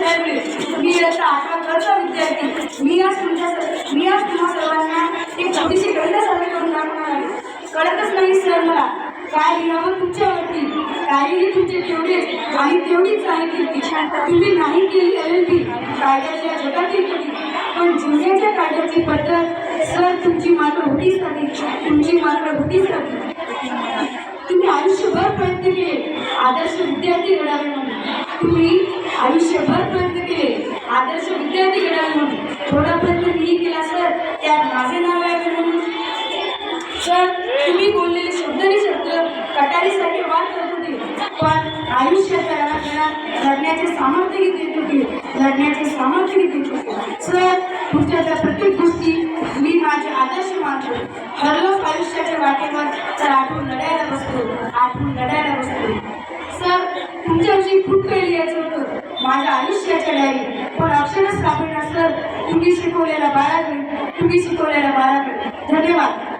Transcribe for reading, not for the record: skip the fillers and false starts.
Sir मी आता 11वीचा विद्यार्थी मी आज तुम्हा सर्वांना एक छोटीशी कविता सादर करून दाखवणार आहे. कळतच नाही सर मला काय लिहावं तुमच्यावरती. काहीही तुमचे तेवढेच आणि तेवढीच आहे कीर्ती. तुम्ही नाही केली LLB कायद्याच्या जगातील कधी, पण जिल्ह्याच्या कायद्याची पद्धत सर तुमची मात्र होतीच नाही. तुमची मात्र होतीच नाही. तुम्ही आयुष्यभर प्रयत्न केले आदर्श विद्यार्थी घडावे म्हणून. तुम्ही आयुष्यभर प्रयत्न केले आदर्श विद्यार्थी घडावे म्हणून. थोडा प्रयत्न मी केला सर, त्यात माझे नाव आहे म्हणून. सर तुम्ही बोललेले शब्दही शब्द कटारीसारखे वाद करत होते, पण आयुष्याच्या रणांगणात लढण्याचे सामर्थ्यही देत होते. लढण्याचे सामर्थ्यही देत होते. सर तुमच्या त्या प्रत्येक गोष्टी मी माझे आदर्श मानतो. हरलोक आयुष्याच्या वाटेवर तर आठवून लढायला बसतो. सर तुमच्याविषयी खूप काही लिहायचं होतं माझ्या आयुष्याच्या डायरी, पण अक्षरच सापडणार सर. तुम्ही शिकवलेला बाळाकडे धन्यवाद.